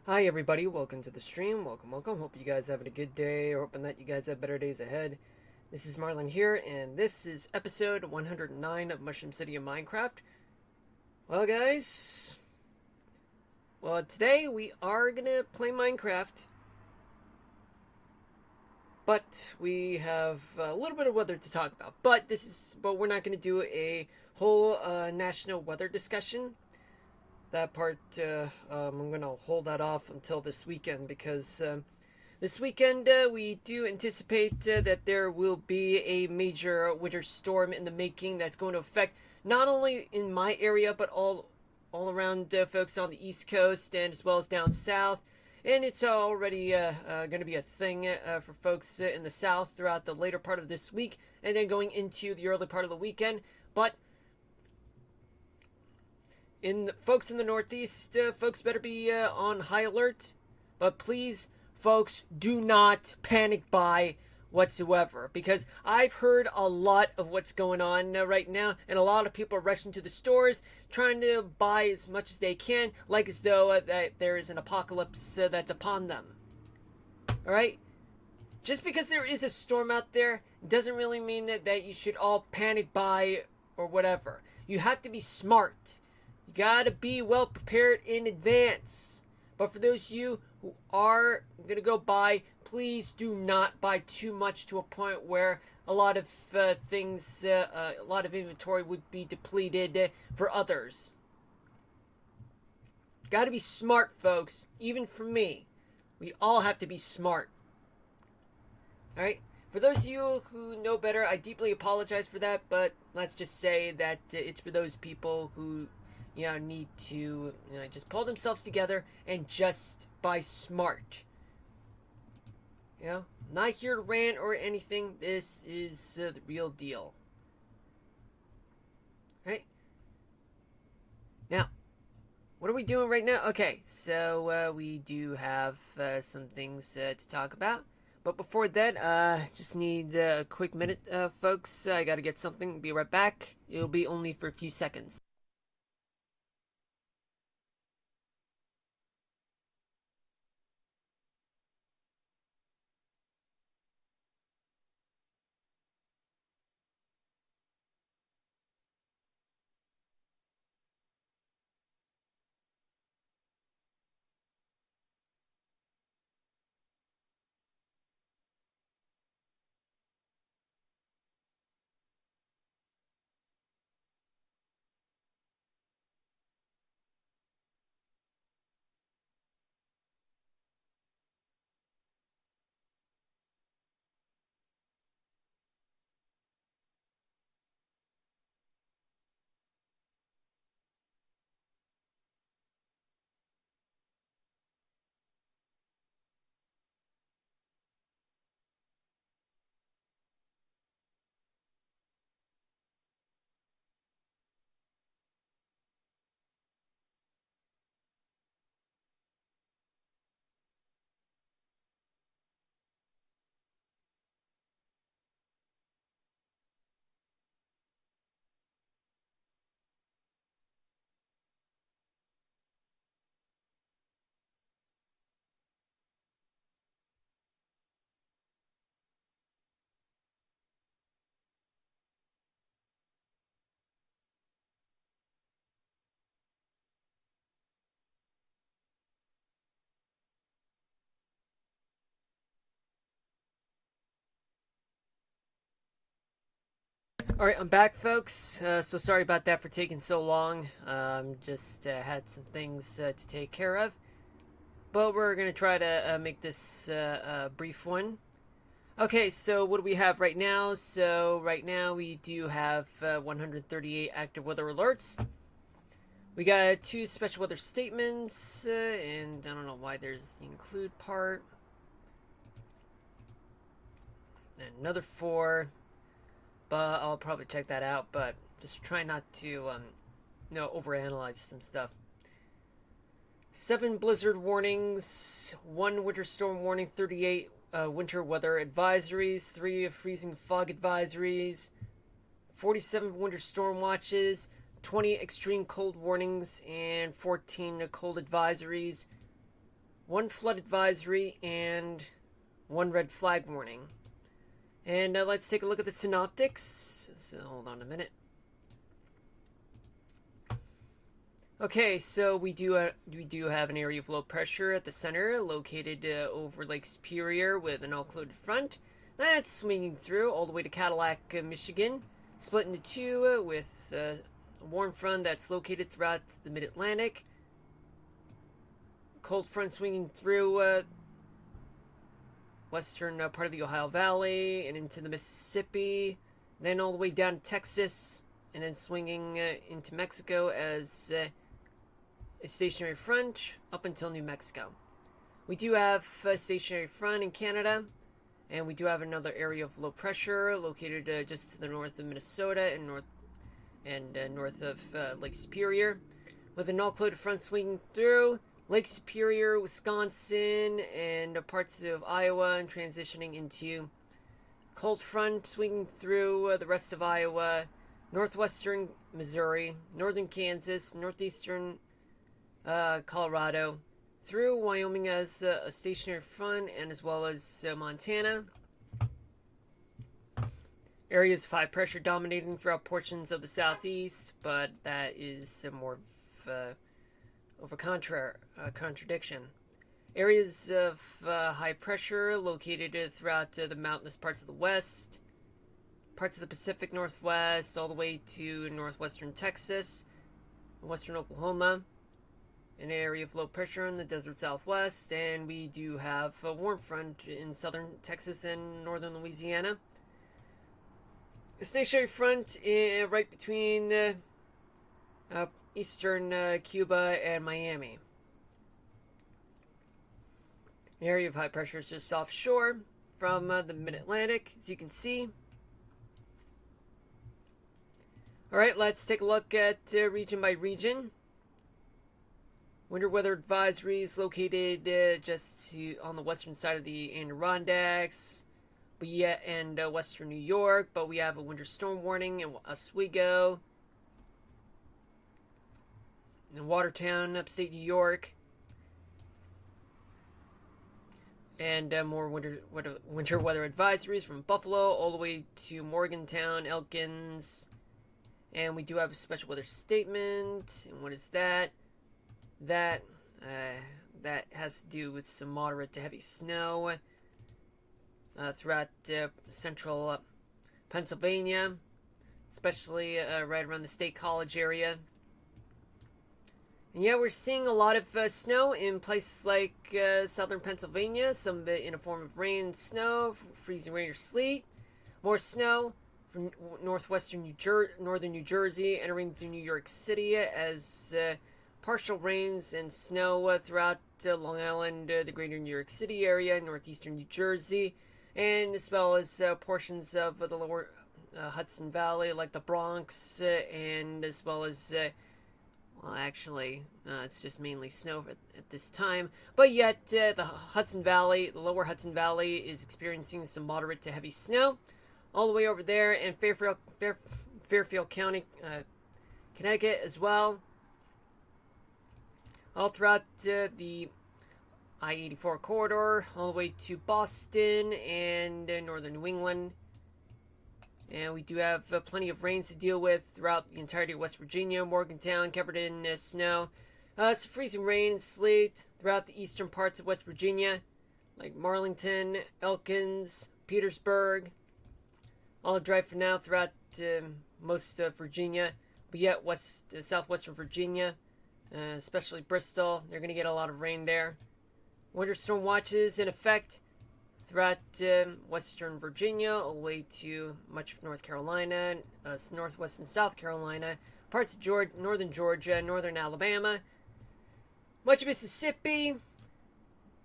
Hi everybody, welcome to the stream. Welcome. Hope you guys having a good day, or hoping that you guys have better days ahead. This is Marlon here, and this is episode 109 of Mushroom City of Minecraft. Well guys, today we are gonna play Minecraft, but we have a little bit of weather to talk about. But we're not gonna do a whole national weather discussion. That part, I'm gonna hold that off until this weekend because this weekend we do anticipate that there will be a major winter storm in the making that's going to affect not only in my area but all around folks on the East Coast and as well as down south. And it's already going to be a thing for folks in the south throughout the later part of this week and then going into the early part of the weekend. But folks in the Northeast, folks better be on high alert. But please, folks, do not panic buy whatsoever, because I've heard a lot of what's going on right now, and a lot of people are rushing to the stores trying to buy as much as they can, like as though that there is an apocalypse that's upon them. All right. Just because there is a storm out there doesn't really mean that you should all panic buy or whatever. You have to be smart. You gotta be well prepared in advance. But for those of you who are gonna go buy, please do not buy too much to a point where a lot of a lot of inventory would be depleted for others. Gotta be smart, folks. Even for me, we all have to be smart. All right. For those of you who know better, I deeply apologize for that, but let's just say that it's for those people who need to just pull themselves together and just buy smart. Not here to rant or anything. This is the real deal. Right? Now, what are we doing right now? Okay, so we do have some things to talk about. But before that, just need a quick minute, folks. I gotta get something. Be right back. It'll be only for a few seconds. All right, I'm back, folks. So sorry about that for taking so long. Just had some things to take care of. But we're going to try to make this a brief one. Okay, so what do we have right now? So right now we do have 138 active weather alerts. We got 2 special weather statements, and I don't know why there's the include part. And another 4, but I'll probably check that out. But just try not to, overanalyze some stuff. 7 blizzard warnings, 1 winter storm warning, 38 winter weather advisories, 3 freezing fog advisories, 47 winter storm watches, 20 extreme cold warnings, and 14 cold advisories. one flood advisory, and one red flag warning. And let's take a look at the synoptics. So hold on a minute. Okay, so we do have an area of low pressure at the center, located over Lake Superior, with an all-clouded front that's swinging through all the way to Cadillac, Michigan, split into two with a warm front that's located throughout the Mid-Atlantic. Cold front swinging through western part of the Ohio Valley and into the Mississippi, then all the way down to Texas, and then swinging into Mexico as a stationary front up until New Mexico. We do have a stationary front in Canada, and we do have another area of low pressure located just to the north of Minnesota and north of Lake Superior, with an all-clouded front swinging through Lake Superior, Wisconsin, and parts of Iowa, and transitioning into cold front swinging through the rest of Iowa, northwestern Missouri, northern Kansas, northeastern Colorado, through Wyoming as a stationary front, and as well as Montana. Areas of high pressure dominating throughout portions of the southeast, but that is more of a contradiction. Areas of high pressure located throughout the mountainous parts of the west, parts of the Pacific Northwest, all the way to northwestern Texas, western Oklahoma, an area of low pressure in the desert southwest, and we do have a warm front in southern Texas and northern Louisiana. A stationary front right between eastern Cuba and Miami. An area of high pressure is just offshore from the Mid-Atlantic, as you can see. Alright, let's take a look at region by region. Winter weather advisories located just on the western side of the Adirondacks and western New York, but we have a winter storm warning in Oswego, in Watertown, upstate New York, and more winter weather advisories from Buffalo all the way to Morgantown, Elkins, and we do have a special weather statement. And what is that? That has to do with some moderate to heavy snow throughout central Pennsylvania, especially right around the State College area. And yeah, we're seeing a lot of snow in places like southern Pennsylvania, some of it in a form of rain, snow, freezing rain or sleet. More snow from northwestern northern New Jersey, entering through New York City as partial rains and snow throughout Long Island, the greater New York City area, northeastern New Jersey, and as well as portions of the lower Hudson Valley, like the Bronx, and as well as, well, actually, it's just mainly snow at this time, but yet the Hudson Valley, the lower Hudson Valley, is experiencing some moderate to heavy snow, all the way over there in Fairfield County, Connecticut as well. All throughout the I-84 corridor, all the way to Boston and northern New England. And we do have plenty of rains to deal with throughout the entirety of West Virginia, Morgantown, covered in snow. Some freezing rain and sleet throughout the eastern parts of West Virginia, like Marlington, Elkins, Petersburg. All dry for now throughout most of Virginia, but yet southwestern Virginia, especially Bristol, they're going to get a lot of rain there. Winter storm watches in effect throughout western Virginia, all the way to much of North Carolina, northwest and South Carolina, parts of northern Georgia, northern Alabama, much of Mississippi.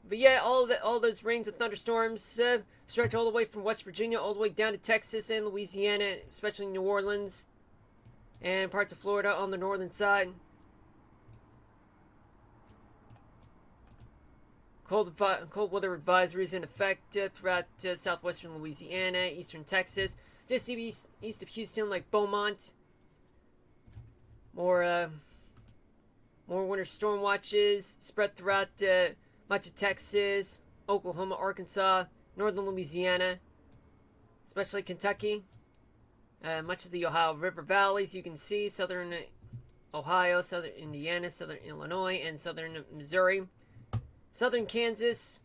But yeah, all those rains and thunderstorms stretch all the way from West Virginia all the way down to Texas and Louisiana, especially New Orleans, and parts of Florida on the northern side. Cold weather advisories in effect throughout southwestern Louisiana, eastern Texas, just east of Houston, like Beaumont. More winter storm watches spread throughout much of Texas, Oklahoma, Arkansas, northern Louisiana, especially Kentucky, much of the Ohio River valleys. You can see southern Ohio, southern Indiana, southern Illinois, and southern Missouri, southern Kansas.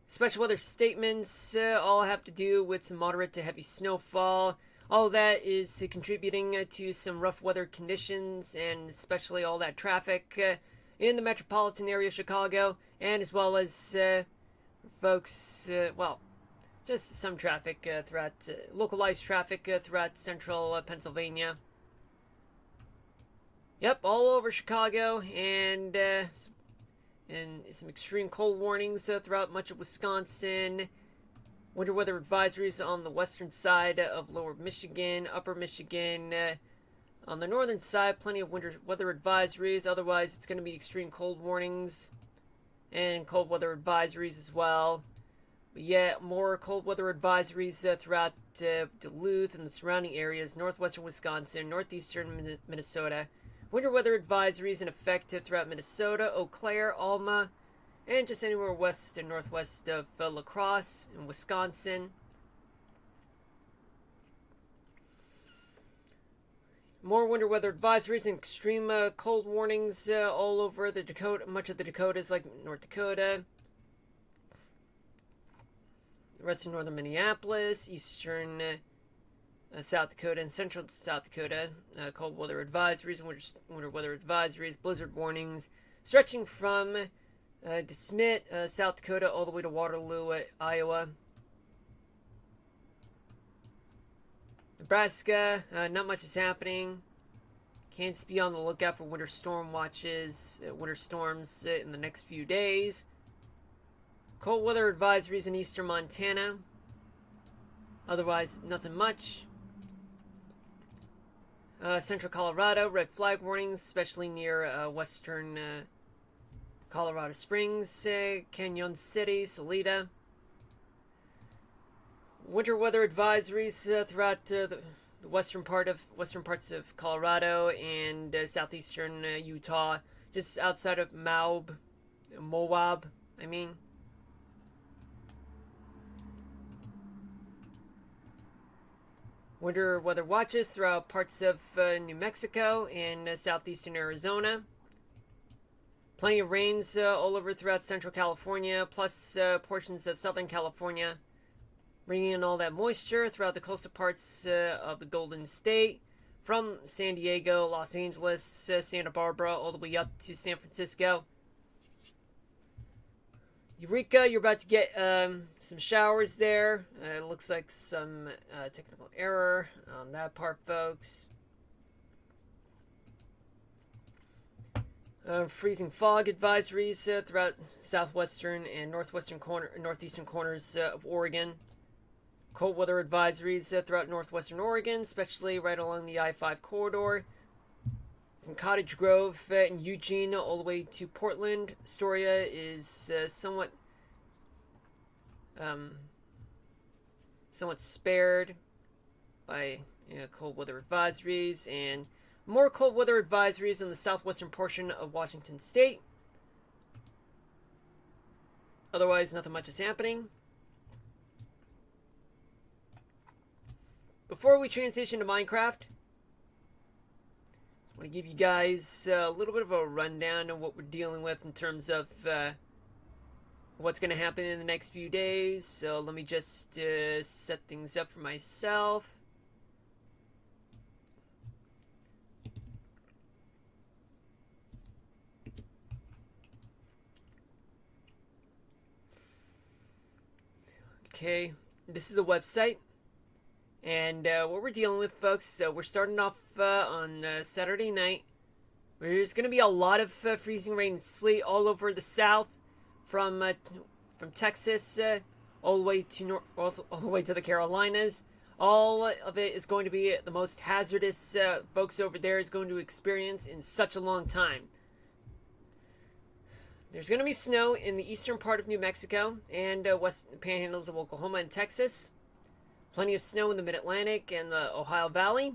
Special weather statements all have to do with some moderate to heavy snowfall. All that is contributing to some rough weather conditions, and especially all that traffic in the metropolitan area of Chicago, and as well as folks, well, just some traffic throughout, localized traffic throughout central Pennsylvania. Yep, all over Chicago, and some extreme cold warnings throughout much of Wisconsin. Winter weather advisories on the western side of lower Michigan, upper Michigan. On the northern side, plenty of winter weather advisories. Otherwise, it's going to be extreme cold warnings and cold weather advisories as well. But yeah, more cold weather advisories throughout Duluth and the surrounding areas, northwestern Wisconsin, northeastern Minnesota. Winter weather advisories in effect throughout Minnesota, Eau Claire, Alma, and just anywhere west and northwest of La Crosse in Wisconsin. More winter weather advisories and extreme cold warnings all over the Dakota, much of the Dakotas, like North Dakota, the rest of northern Minneapolis, eastern South Dakota, and central South Dakota. Cold weather advisories, winter weather advisories, blizzard warnings, stretching from DeSmet, South Dakota, all the way to Waterloo, Iowa. Nebraska, not much is happening. Kansas, be on the lookout for winter storm watches, winter storms in the next few days. Cold weather advisories in eastern Montana. Otherwise, nothing much. Central Colorado, red flag warnings, especially near western Colorado Springs, Canyon City, Salida. Winter weather advisories throughout the western parts of Colorado and southeastern Utah, just outside of Moab. Winter weather watches throughout parts of New Mexico and southeastern Arizona. Plenty of rains all over throughout central California, plus portions of southern California, bringing in all that moisture throughout the coastal parts of the Golden State, from San Diego, Los Angeles, Santa Barbara, all the way up to San Francisco. Eureka, you're about to get some showers there. It looks like some technical error on that part, folks. Freezing fog advisories throughout southwestern and northeastern corners of Oregon. Cold weather advisories throughout northwestern Oregon, especially right along the I-5 corridor. From Cottage Grove and Eugene all the way to Portland, Astoria is somewhat spared by cold weather advisories, and more cold weather advisories in the southwestern portion of Washington State. Otherwise, nothing much is happening. Before we transition to Minecraft, I want to give you guys a little bit of a rundown of what we're dealing with in terms of what's going to happen in the next few days. So let me just set things up for myself. Okay, this is the website. And what we're dealing with, folks, so we're starting off on Saturday night. There's going to be a lot of freezing rain and sleet all over the south, from Texas all the way to all the way to the Carolinas. All of it is going to be the most hazardous folks over there is going to experience in such a long time. There's going to be snow in the eastern part of New Mexico and west panhandles of Oklahoma and Texas. Plenty of snow in the Mid-Atlantic and the Ohio Valley.